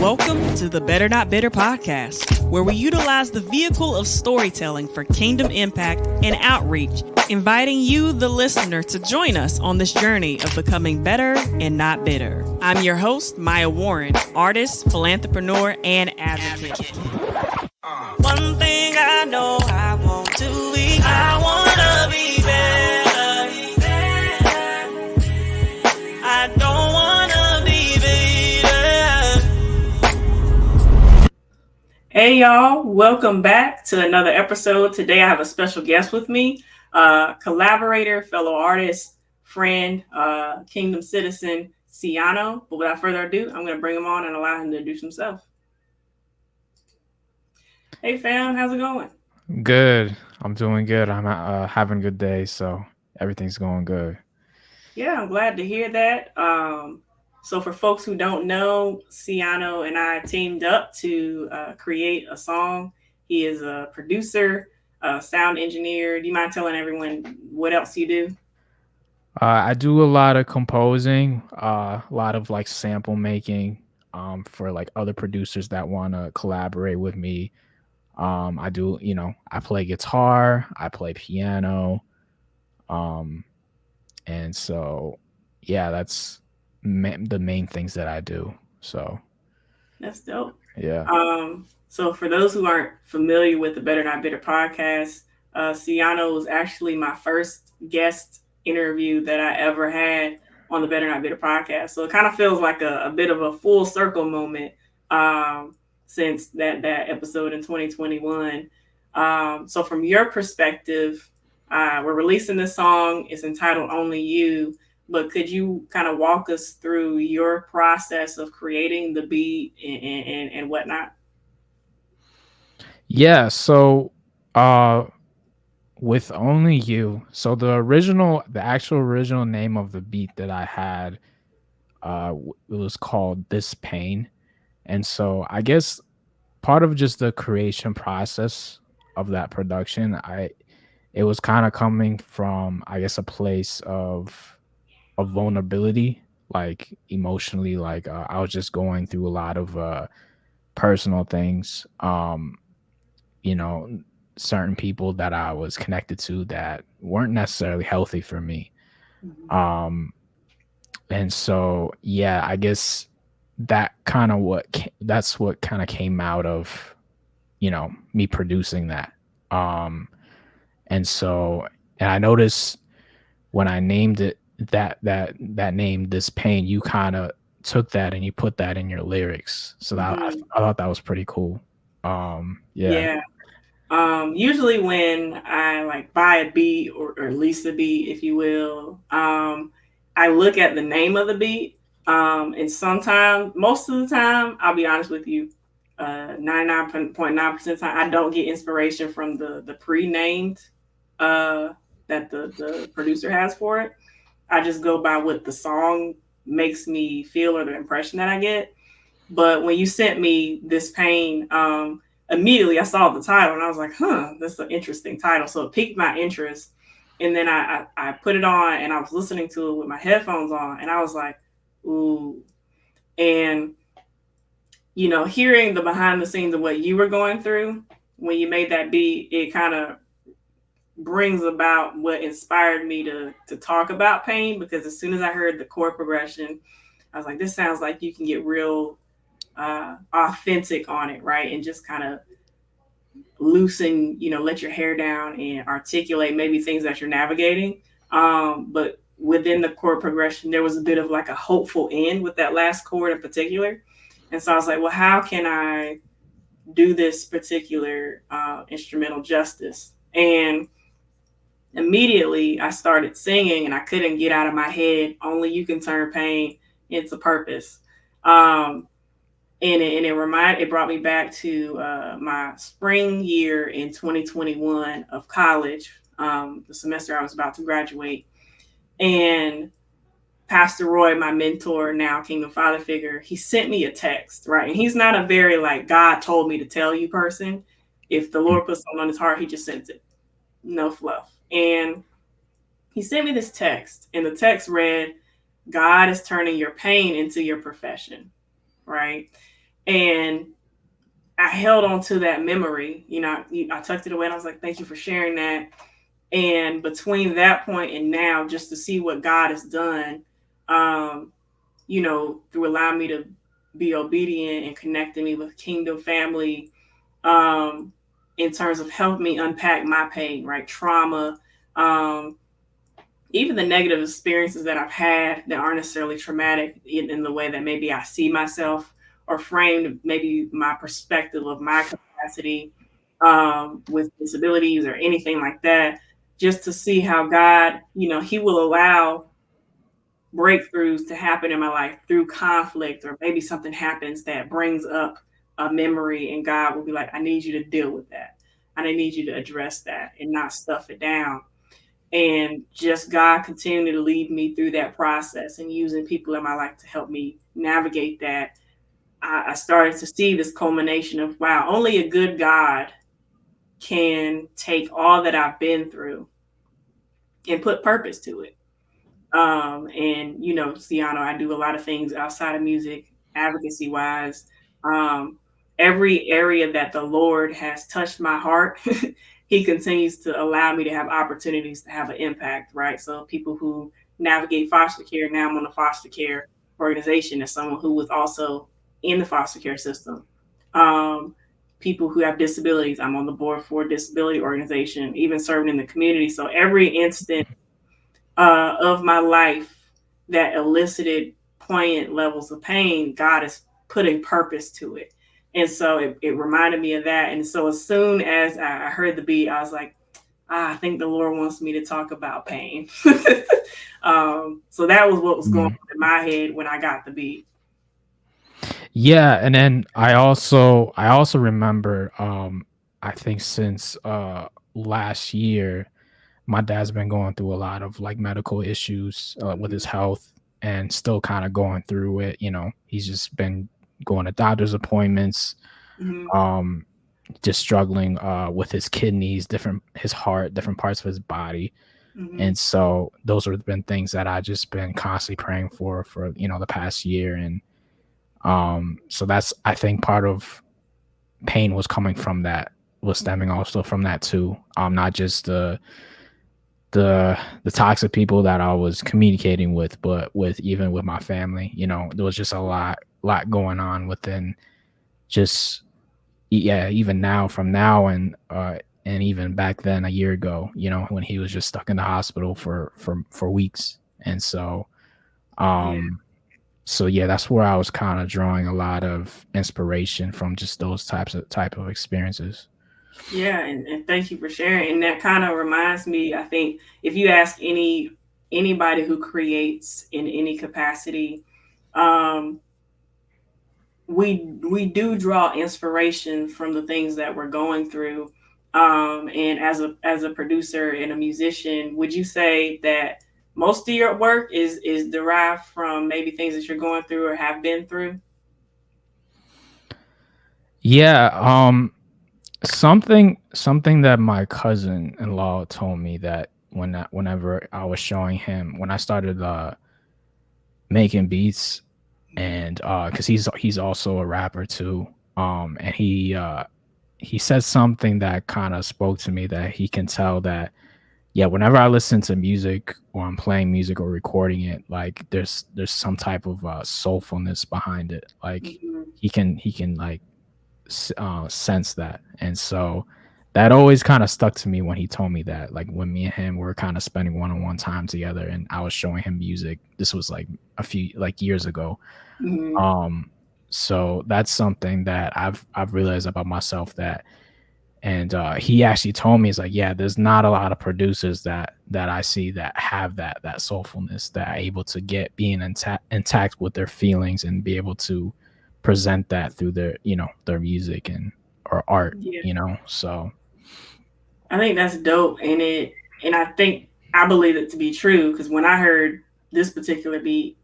Welcome to the Better Not Bitter podcast, where we utilize the vehicle of storytelling for kingdom impact and outreach, inviting you, the listener, to join us on this journey of becoming better and not bitter. I'm your host, Mayia Warren, artist, philanthropreneur, and advocate. One thing I know I want to be, I want to be better. I don't want to be bitter. Hey y'all, welcome back to another episode. Today I have a special guest with me, collaborator, fellow artist, friend, kingdom citizen, CeeAHNO. But without further ado, I'm going to bring him on and allow him to introduce himself. Hey fam, how's it going? Good. I'm doing good. I'm having a good day, so everything's going good. Yeah, I'm glad to hear that. So for folks who don't know, CeeAHNO and I teamed up to create a song. He is a producer, sound engineer. Do you mind telling everyone what else you do? I do a lot of composing, a lot of like sample making for like other producers that want to collaborate with me. I do, I play guitar, I play piano. And so, yeah, that's the main things that I do. So That's dope. yeah. So for those who aren't familiar with the Better Not Bitter podcast, CeeAHNO was actually my first guest interview that I ever had on the Better Not Bitter podcast. So it kind of feels like a bit of a full circle moment since that episode in 2021. So from your perspective, we're releasing this song. It's entitled Only You. But could you kind of walk us through your process of creating the beat and whatnot? Yeah, so with Only You, so the actual original name of the beat that I had, it was called This Pain. And so I guess part of just the creation process of that production, it was kind of coming from, I guess, a place of vulnerability, like emotionally, like I was just going through a lot of personal things. You know, certain people that I was connected to that weren't necessarily healthy for me. Um, and so, yeah, I guess that's what kind of came out of, me producing that. And so, and I noticed when I named it that name, This Pain, you kind of took that and you put that in your lyrics. So that I thought that was pretty cool. Yeah. Usually when I like buy a beat or lease a beat, if you will, I look at the name of the beat. And sometimes, most of the time, I'll be honest with you, 99.9% of the time, I don't get inspiration from the pre-named that the producer has for it. I just go by what the song makes me feel or the impression that I get. But when you sent me This Pain, immediately I saw the title and I was like, that's an interesting title. So it piqued my interest. And then I put it on and I was listening to it with my headphones on and I was like, ooh. And, hearing the behind the scenes of what you were going through when you made that beat, it kind of brings about what inspired me to talk about pain, because as soon as I heard the chord progression, I was like, this sounds like you can get real authentic on it, right? And just kind of loosen, let your hair down and articulate maybe things that you're navigating. But within the chord progression, there was a bit of like a hopeful end with that last chord in particular. And so I was like, well, how can I do this particular instrumental justice? And immediately I started singing and I couldn't get out of my head, only you can turn pain into purpose. And it brought me back to my spring year in 2021 of college, the semester I was about to graduate. And Pastor Roy, my mentor, now Kingdom Father figure, he sent me a text, right? And he's not a very like God told me to tell you person. If the Lord puts something on his heart, he just sends it. No fluff. And he sent me this text, and the text read, God is turning your pain into your profession, right? And I held on to that memory. I tucked it away and I was like, thank you for sharing that. And between that point and now, just to see what God has done, um, through allowing me to be obedient and connecting me with kingdom family, um, in terms of helping me unpack my pain, right? Trauma, um, even the negative experiences that I've had that aren't necessarily traumatic in the way that maybe I see myself or framed maybe my perspective of my capacity, with disabilities or anything like that, just to see how God, He will allow breakthroughs to happen in my life through conflict, or maybe something happens that brings up a memory, and God will be like, I need you to deal with that. And I need you to address that and not stuff it down. And just God continuing to lead me through that process and using people in my life to help me navigate that. I started to see this culmination of, wow, only a good God can take all that I've been through and put purpose to it. And CeeAHNO, I do a lot of things outside of music, advocacy wise. Um, every area that the Lord has touched my heart, He continues to allow me to have opportunities to have an impact, right? So people who navigate foster care, now I'm on the foster care organization as someone who was also in the foster care system. Um, People who have disabilities, I'm on the board for a disability organization, even serving in the community. So every instant of my life that elicited poignant levels of pain, God is putting purpose to it. And so it reminded me of that. And so as soon as I heard the beat, I was like, I think the Lord wants me to talk about pain. So that was what was going Mhm. on in my head when I got the beat. Yeah, and then I also remember, I think since last year, my dad's been going through a lot of like medical issues with his Mm-hmm. health, and still kind of going through it. He's just been going to doctor's appointments, Mm-hmm. um just struggling with his kidneys, different his heart, different parts of his body. Mm-hmm. And so those have been things that I just been constantly praying for the past year. And so that's, I think, part of pain was coming from that, was stemming also from that too. Not just the toxic people that I was communicating with, but with even with my family. There was just a lot going on within, just, yeah, even now, from now, and even back then a year ago, when he was just stuck in the hospital for weeks. And Yeah. um so yeah, that's where I was kind of drawing a lot of inspiration from, just those type of experiences. Yeah, and thank you for sharing. And that kind of reminds me, I think if you ask anybody who creates in any capacity, um, we do draw inspiration from the things that we're going through. And as a producer and a musician, would you say that most of your work is derived from maybe things that you're going through or have been through? Yeah, something that my cousin-in-law told me, that whenever I was showing him, when I started making beats, and because he's also a rapper too, and he said something that kind of spoke to me, that he can tell that, yeah, whenever I listen to music, or I'm playing music or recording it, like there's some type of soulfulness behind it. Like Mm-hmm. he can like sense that. And so that always kind of stuck to me when he told me that. Like when me and him were kind of spending one-on-one time together, and I was showing him music. This was like a few like years ago. Mm-hmm. Um, so that's something that I've realized about myself, that, and he actually told me, he's like, yeah, there's not a lot of producers that I see that have that soulfulness, that are able to get being intact with their feelings, and be able to present that through their music and or art. Yeah. So I think that's dope, and I think I believe it to be true because when I heard this particular beat,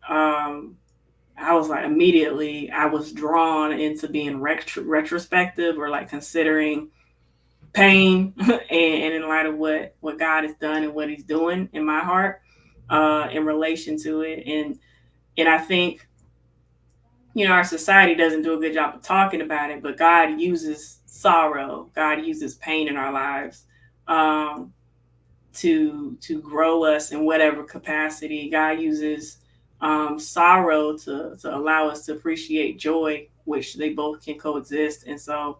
I was like immediately I was drawn into being retrospective or like considering pain and in light of what God has done and what He's doing in my heart, in relation to it, and I think our society doesn't do a good job of talking about it, but God uses sorrow, God uses pain in our lives, um, to grow us in whatever capacity. God uses sorrow to allow us to appreciate joy, which they both can coexist. And so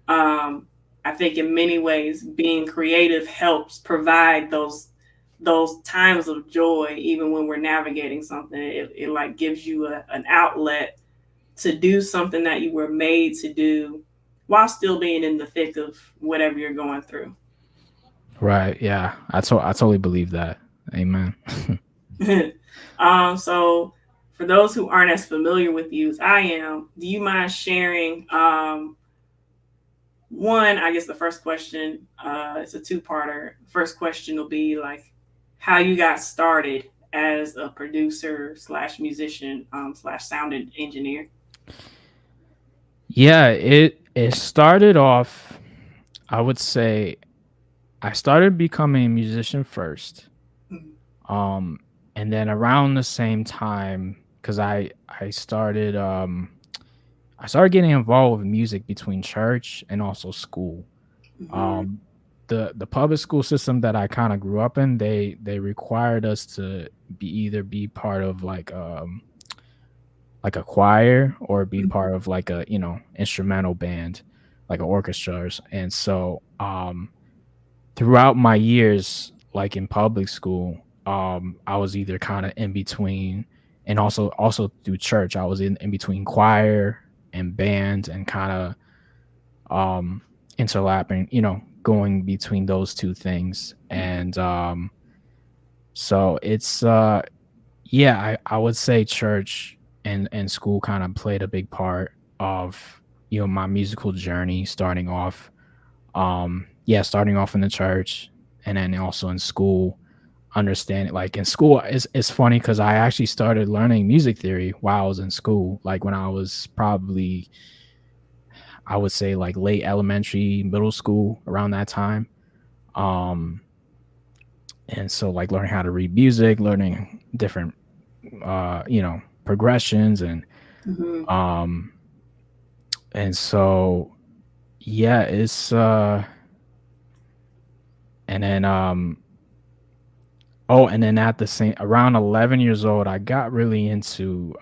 um, I think in many ways being creative helps provide those times of joy, even when we're navigating something. It like gives you an outlet to do something that you were made to do while still being in the thick of whatever you're going through. Right. Yeah. I totally believe that. Amen. So for those who aren't as familiar with you as I am, do you mind sharing one, I guess the first question, it's a two-parter. First question will be like how you got started as a producer slash musician slash sound engineer. Yeah, it started off, I would say I started becoming a musician first. Mm-hmm. Um and then around the same time, cuz I started getting involved with music between church and also school. Mm-hmm. Um the public school system that I kind of grew up in, they required us to be part of like a choir or be Mm-hmm. part of like a, instrumental band, like an orchestra. And so throughout my years like in public school, I was either kind of in between, and also through church I was in between choir and band, and kind of interlapping, going between those two things. And so it's yeah, I would say church and school kind of played a big part of, my musical journey starting off. Yeah, starting off in the church, and then also in school. Understanding, like in school, it's funny because I actually started learning music theory while I was in school, like when I was probably, I would say, like late elementary, middle school, around that time. Um, and so like learning how to read music, learning different progressions, Mm-hmm. um and so yeah, it's and then oh, and then at the same around 11 years old, I got really into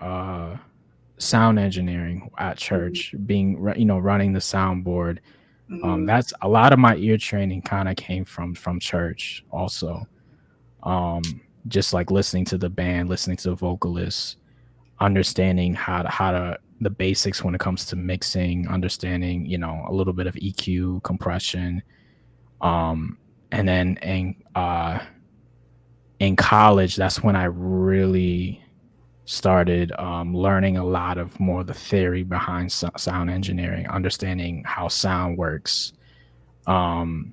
sound engineering at church, being running the soundboard. Mm-hmm. That's a lot of my ear training kind of came from church also. Just like listening to the band, listening to the vocalists, understanding how to the basics when it comes to mixing, understanding, a little bit of EQ, compression. And then in college, that's when I really started learning a lot of more of the theory behind sound engineering, understanding how sound works, um,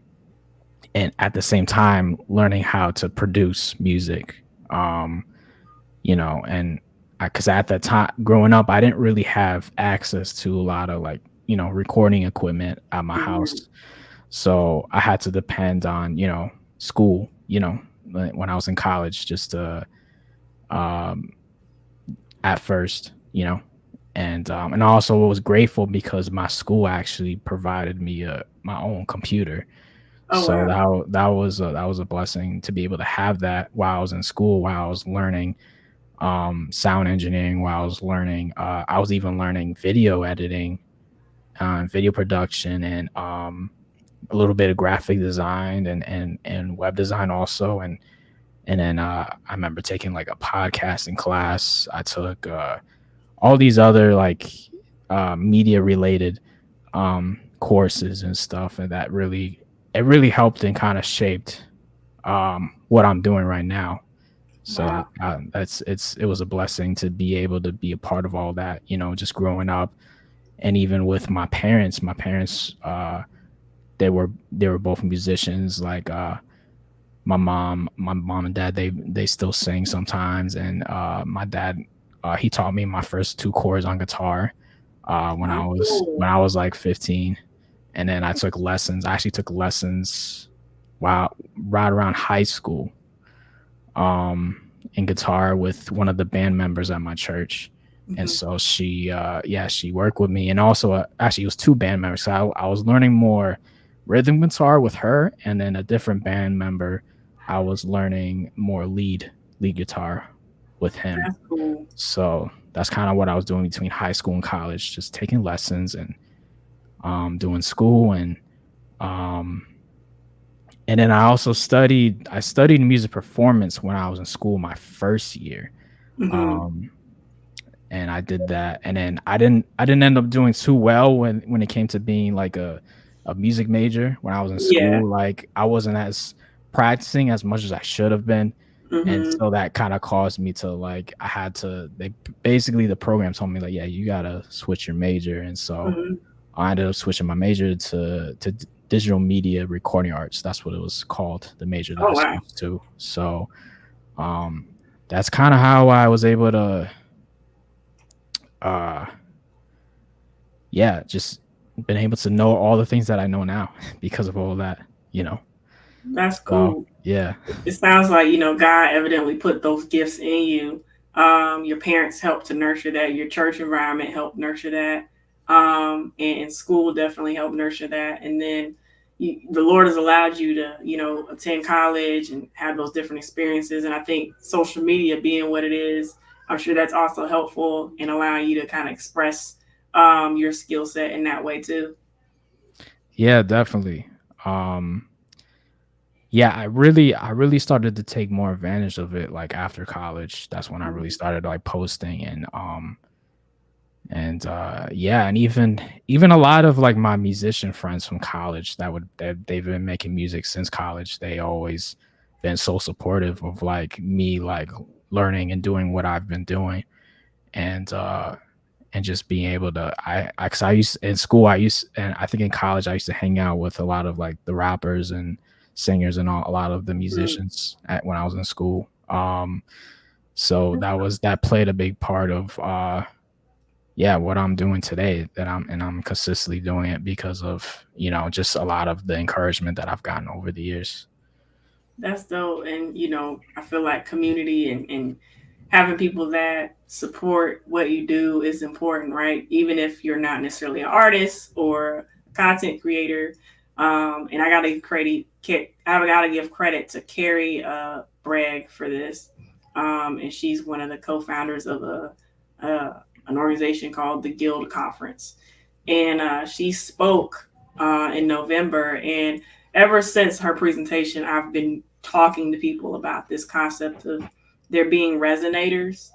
and at the same time learning how to produce music. Um, and because at that time growing up, I didn't really have access to a lot of like, recording equipment at my Mm-hmm. house. So I had to depend on, school, when I was in college, just um, at first, and I also was grateful because my school actually provided me my own computer. Oh So wow. that was a blessing to be able to have that while I was in school, while I was learning sound engineering, while I was learning. I was even learning video editing, video production, and a little bit of graphic design and web design also. And then I remember taking like a podcasting class. I took all these other like media related courses and stuff, and that really it really helped and kind of shaped what I'm doing right now. So Wow. it was a blessing to be able to be a part of all that, just growing up. And even with my parents, they were both musicians. Like my mom and dad, they still sing sometimes. And my dad, he taught me my first two chords on guitar when Oh, when cool. I was like 15. And then I took lessons. I actually took lessons while right around high school, in guitar with one of the band members at my church. And Hmm. so yeah, she worked with me, and also actually it was two band members. So I was learning more rhythm guitar with her, and then a different band member, I was learning more lead guitar with him. That's cool. So that's kind of what I was doing between high school and college, just taking lessons and doing school, um, and then I studied music performance when I was in school my first year. Hmm. Um, and I did that, and then I didn't end up doing too well when it came to being like a music major when I was in Yeah. school. Like I wasn't as practicing as much as I should have been, and Hmm. so that kind of caused me to like I had to they basically the program told me like, yeah, you gotta switch your major, and so Hmm. I ended up switching my major to digital media recording arts. That's what it was called, the major that Oh I wow. switched to. So um, that's kind of how I was able to uh yeah, just been able to know all the things that I know now because of all that, you know. That's So cool. yeah. It sounds like, God evidently put those gifts in you. Your parents helped to nurture that. Your church environment helped nurture that. And school definitely helped nurture that. And then the Lord has allowed you to, attend college and have those different experiences. And I think social media being what it is, I'm sure that's also helpful in allowing you to kind of express your skill set in that way too. Yeah, definitely. Um yeah, I really started to take more advantage of it like after college. That's when I really Mhm. started like posting and yeah, and even a lot of like my musician friends from college they've been making music since college. They always been so supportive of like me like learning and doing what I've been doing, and and just being able to cause I used in school I used and I think in college I used to hang out with a lot of like the rappers and singers and a lot of the Mhm. musicians when I was in school. So that played a big part of yeah, what I'm doing today, that I'm consistently doing it because of, just a lot of the encouragement that I've gotten over the years. That's dope. And, I feel like community and having people that support what you do is important, right? Even if you're not necessarily an artist or a content creator. And I gotta give credit to Carrie Bragg for this. And she's one of the co-founders of an organization called the Guild Conference. And she spoke in November, and ever since her presentation, I've been talking to people about this concept of there being resonators,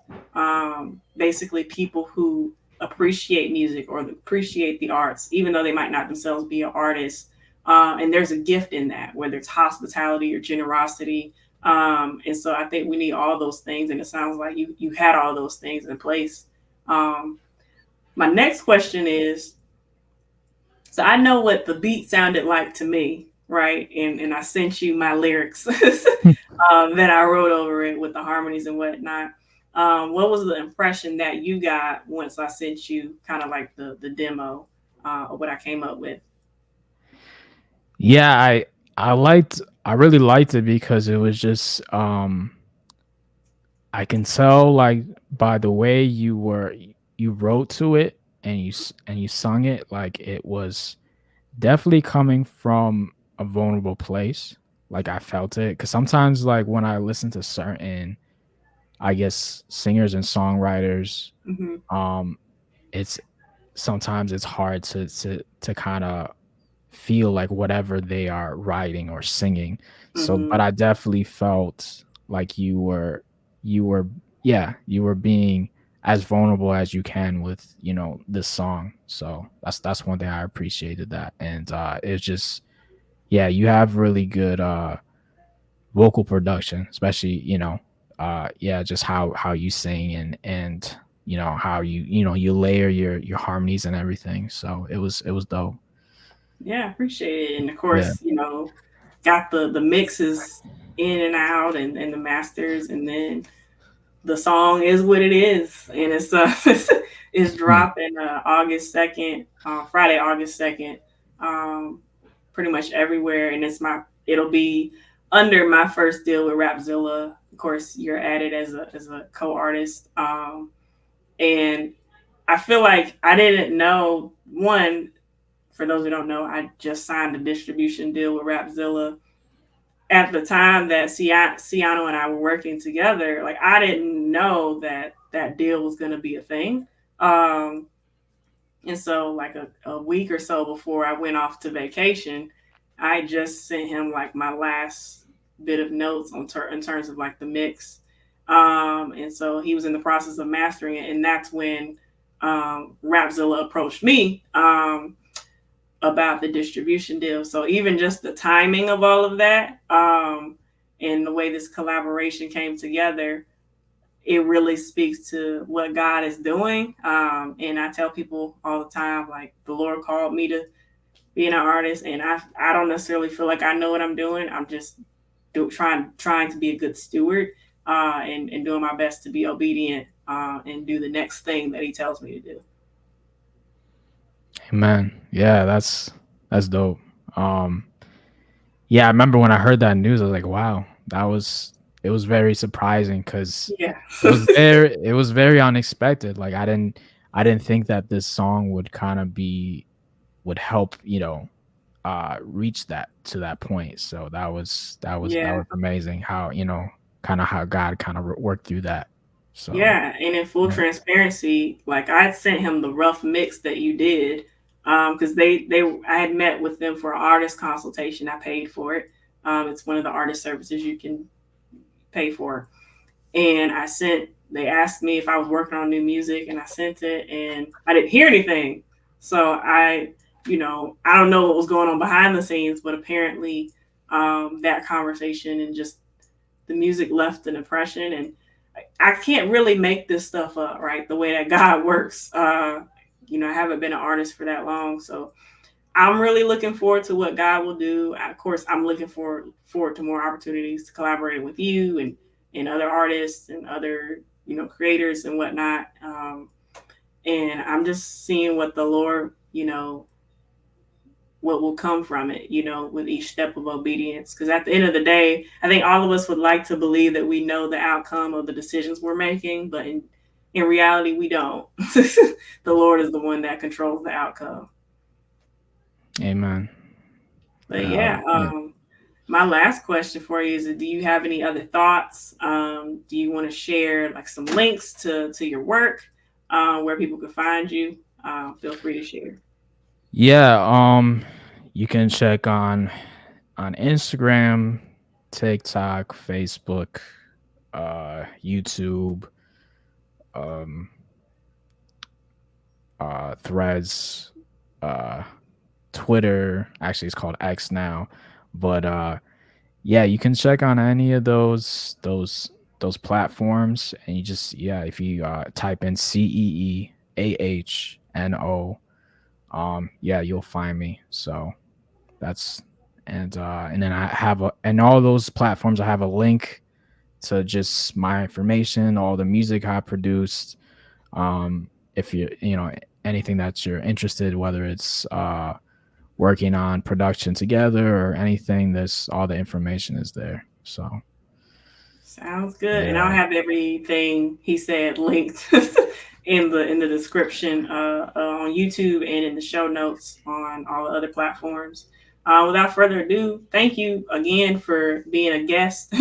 basically people who appreciate music or appreciate the arts, even though they might not themselves be an artist. And there's a gift in that, whether it's hospitality or generosity. And so I think we need all those things, and it sounds like you had all those things in place. Um, my next question is, so I know what the beat sounded like to me, right? And I sent you my lyrics that I wrote over it with the harmonies and whatnot. What was the impression that you got once I sent you kind of like the demo of what I came up with? Yeah, I really liked it because it was just I can tell like by the way you wrote to it and you sung it, like it was definitely coming from a vulnerable place. Like I felt it cuz sometimes like when I listen to certain, I guess, singers and songwriters, Hmm. um it's sometimes it's hard to kind of feel like whatever they are writing or singing. So, but Hmm. I definitely felt like you were yeah, you were being as vulnerable as you can with, this song. So that's one thing I appreciated that. And it's just yeah, you have really good vocal production, especially, yeah, just how you sing and how you layer your harmonies and everything. So it was dope. Yeah, I appreciate it. And of Yeah. course, got the mixes in and out and the masters, and then the song is what it is, and it's it's Hmm. dropping August 2nd, Friday, August 2nd, um, pretty much everywhere, and it'll be under my first deal with Rapzilla. Of course, you're added as a co-artist, And I feel like I didn't know, one, for those who don't know, I just signed a distribution deal with Rapzilla. At the time that CeeAHNO and I were working together, like I didn't know that that deal was going to be a thing. Um, and so, like a week or so before I went off to vacation, I just sent him like my last bit of notes in terms of like the mix. And so he was in the process of mastering it, and that's when Rapzilla approached me about the distribution deal. So even just the timing of all of that, and the way this collaboration came together, it really speaks to what God is doing. And I tell people all the time, like the Lord called me to be an artist, and I don't necessarily feel like I know what I'm doing. I'm just trying to be a good steward, and doing my best to be obedient, and do the next thing that He tells me to do. Amen. Yeah, that's dope. Yeah, I remember when I heard that news, I was like, wow, it was very surprising because Yeah. it was very unexpected. Like I didn't think that this song would kind of would help, reach that to that point. So that Yeah. was amazing how, kind of how God kind of worked through that. So Yeah, and in full yeah. transparency, like I sent him the rough mix that you did, because they I had met with them for an artist consultation. I paid for it. It's one of the artist services you can pay for, and They asked me if I was working on new music, and I sent it, and I didn't hear anything. So I don't know what was going on behind the scenes, but apparently, that conversation and just the music left an impression. And I can't really make this stuff up, right? The way that God works. I haven't been an artist for that long, so I'm really looking forward to what God will do. Of course, I'm looking forward to more opportunities to collaborate with you and other artists and other creators and whatnot. And I'm just seeing what the Lord, what will come from it, with each step of obedience. Because at the end of the day, I think all of us would like to believe that we know the outcome of the decisions we're making, but in reality, we don't. The Lord is the one that controls the outcome. Amen. But yeah, my last question for you is: do you have any other thoughts? Do you want to share like some links to your work, where people can find you? Feel free to share. Yeah, you can check on Instagram, TikTok, Facebook, YouTube, um, Threads, uh, Twitter. Actually, it's called X now, but yeah, you can check on any of those platforms, and you just if you type in CeeAHNO, yeah, you'll find me. So that's and then I have and all those platforms I have a link to just my information, all the music I produced. If anything that you're interested, whether it's working on production together or anything, there's all the information is there. So Sounds good. And I'll yeah. have everything he said linked in the description, on YouTube and in the show notes on all the other platforms. Without further ado, thank you again for being a guest,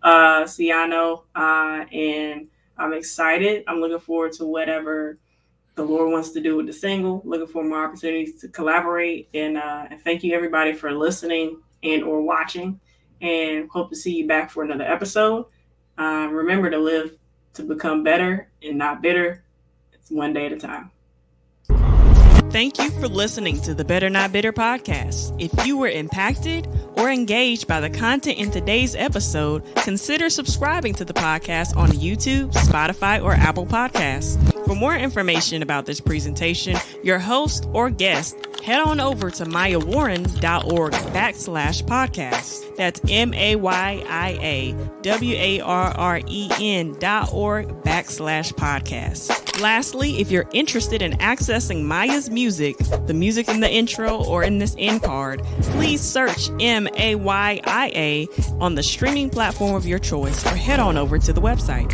CeeAHNO, and I'm excited. I'm looking forward to whatever the Lord wants to do with the single. Looking for more opportunities to collaborate, and thank you everybody for listening and or watching. And hope to see you back for another episode. Remember to live to become better and not bitter. It's one day at a time. Thank you for listening to the Better Not Bitter podcast. If you were impacted or engaged by the content in today's episode, consider subscribing to the podcast on YouTube, Spotify, or Apple Podcasts. For more information about this presentation, your host, or guest, head on over to mayawarren.org/podcast. That's MAYIAWARREN.org/podcast. Lastly, if you're interested in accessing Maya's music, the music in the intro or in this end card, please search MAYIA on the streaming platform of your choice or head on over to the website.